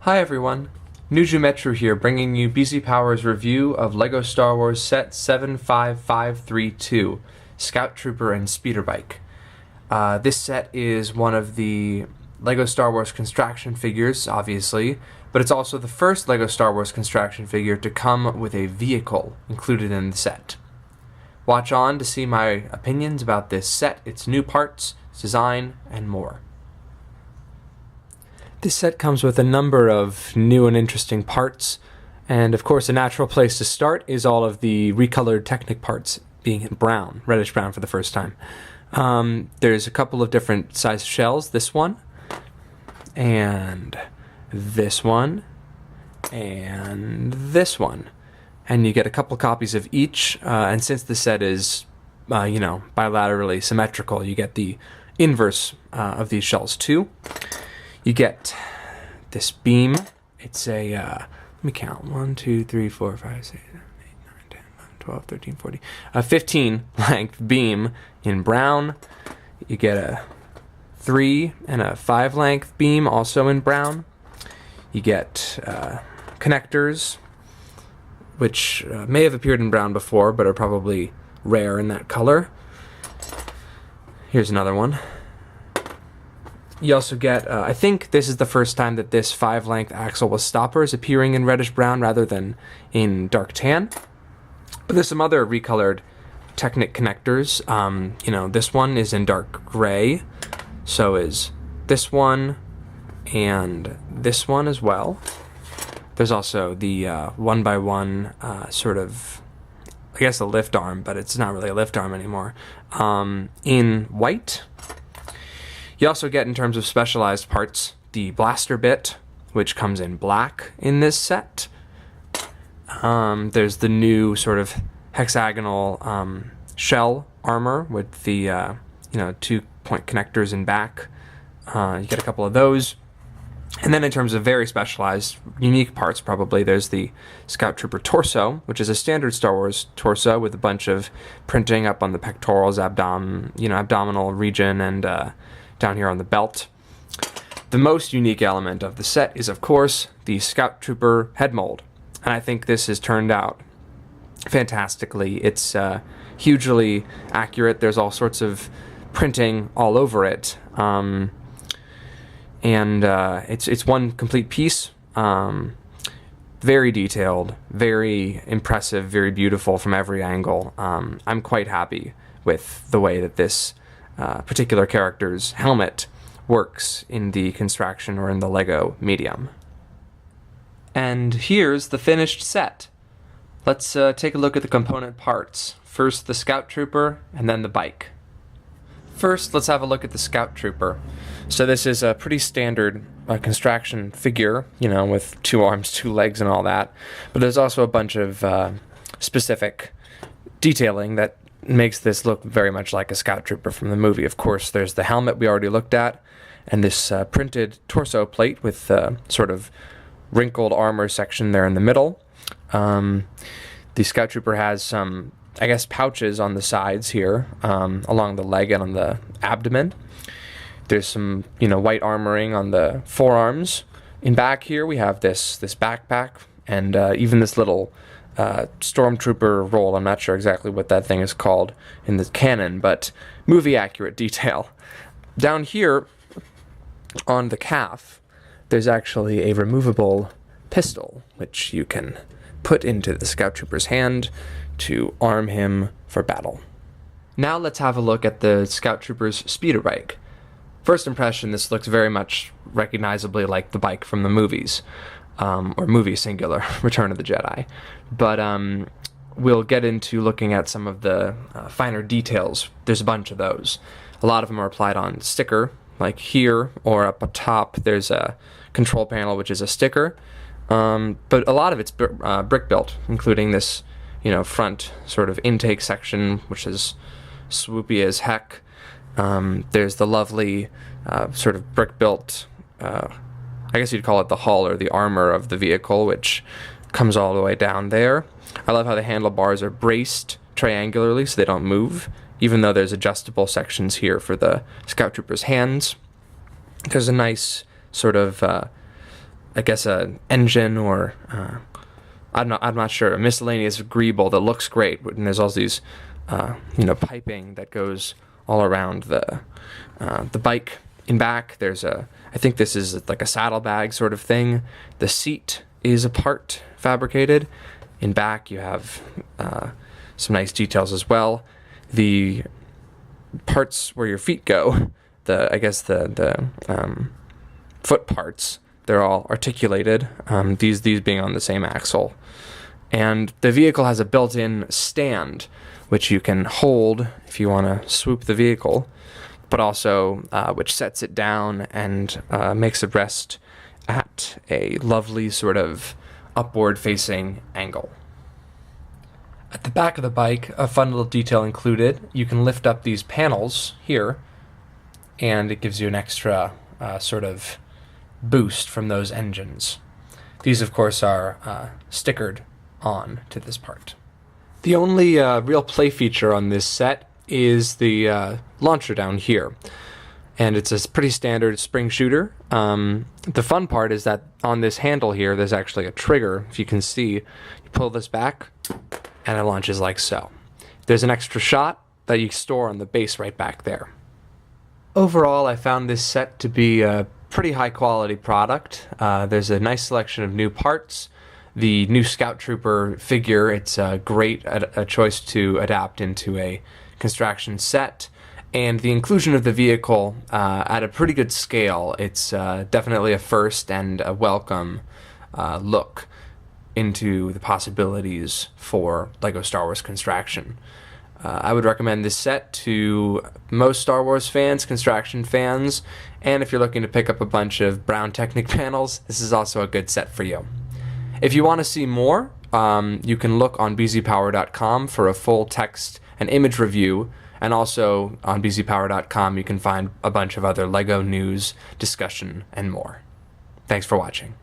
Hi everyone, Nuju Metru here, bringing you BZPower's review of LEGO Star Wars Set 75532, Scout Trooper and Speeder Bike. This set is one of the LEGO Star Wars Constraction figures, obviously, but it's also the first LEGO Star Wars Constraction figure to come with a vehicle included in the set. Watch on to see my opinions about this set, its new parts, its design, and more. This set comes with a number of new and interesting parts, and of course a natural place to start is all of the recolored Technic parts being in brown, reddish brown for the first time. There's a couple of different size shells, this one, and this one, and this one. And you get a couple copies of each, and since the set is, bilaterally symmetrical, you get the inverse of these shells too. You get this beam. It's a, let me count, 1, 2, 3, 4, 5, 6, 7, 8, 9, 10, 11, 12, 13, 14, a 15 length beam in brown. You get a 3 and a 5 length beam also in brown. You get connectors, which may have appeared in brown before, but are probably rare in that color. Here's another one. You also get, I think this is the first time that this 5-length axle with stoppers appearing in reddish brown rather than in dark tan. But there's some other recolored Technic connectors. This one is in dark gray, so is this one and this one as well. There's also the 1x1 sort of, I guess a lift arm, but it's not really a lift arm anymore, in white. You also get, in terms of specialized parts, the blaster bit, which comes in black in this set. There's the new sort of hexagonal shell armor with the 2-point connectors in back. You get a couple of those. And then in terms of very specialized, unique parts, probably, there's the Scout Trooper torso, which is a standard Star Wars torso with a bunch of printing up on the pectorals, abdominal region, and down here on the belt. The most unique element of the set is, of course, the Scout Trooper head mold. And I think this has turned out fantastically. It's hugely accurate. There's all sorts of printing all over it. It's one complete piece. Very detailed, very impressive, very beautiful from every angle. I'm quite happy with the way that this particular character's helmet works in the Constraction or in the LEGO medium. And here's the finished set. Let's take a look at the component parts. First the Scout Trooper, and then the bike. First, let's have a look at the Scout Trooper. So this is a pretty standard Constraction figure, with 2 arms, 2 legs, and all that. But there's also a bunch of specific detailing that makes this look very much like a Scout Trooper from the movie. Of course, there's the helmet we already looked at, and this printed torso plate with sort of wrinkled armor section there in the middle. The Scout Trooper has some, I guess, pouches on the sides here, along the leg and on the abdomen. There's some, white armoring on the forearms. In back here, we have this backpack, and even this little stormtrooper roll. I'm not sure exactly what that thing is called in the canon, but movie accurate detail. Down here on the calf, there's actually a removable pistol, which you can put into the Scout Trooper's hand to arm him for battle. Now let's have a look at the Scout Trooper's speeder bike. First impression, this looks very much recognizably like the bike from the movies. Or movie singular, Return of the Jedi. But we'll get into looking at some of the finer details. There's a bunch of those. A lot of them are applied on sticker, like here, or up atop there's a control panel, which is a sticker. But a lot of it's brick built, including this, front sort of intake section, which is swoopy as heck. There's the lovely sort of brick built I guess you'd call it the hull or the armor of the vehicle, which comes all the way down there. I love how the handlebars are braced triangularly so they don't move, even though there's adjustable sections here for the Scout Trooper's hands. There's a nice sort of I guess a engine, or I'm not sure, a miscellaneous greeble that looks great. And there's all these piping that goes all around the bike. In back, there's I think this is like a saddlebag sort of thing. The seat is a part fabricated. In back, you have some nice details as well. The parts where your feet go, the foot parts, they're all articulated, these being on the same axle. And the vehicle has a built-in stand, which you can hold if you want to swoop the vehicle, but also which sets it down and makes it rest at a lovely sort of upward-facing angle. At the back of the bike, a fun little detail included, you can lift up these panels here, and it gives you an extra sort of boost from those engines. These, of course, are stickered on to this part. The only real play feature on this set is the launcher down here, and it's a pretty standard spring shooter. The fun part is that on this handle here, there's actually a trigger. If you can see, you pull this back, and it launches like so. There's an extra shot that you store on the base right back there. Overall, I found this set to be a pretty high quality product. There's a nice selection of new parts. The new Scout Trooper figure, it's a great a choice to adapt into a construction set. And the inclusion of the vehicle at a pretty good scale, it's definitely a first and a welcome look into the possibilities for LEGO Star Wars Construction. I would recommend this set to most Star Wars fans, Construction fans, and if you're looking to pick up a bunch of brown Technic panels, this is also a good set for you. If you want to see more, you can look on BZPower.com for a full text and image review, and also on BZPower.com you can find a bunch of other LEGO news, discussion, and more. Thanks for watching.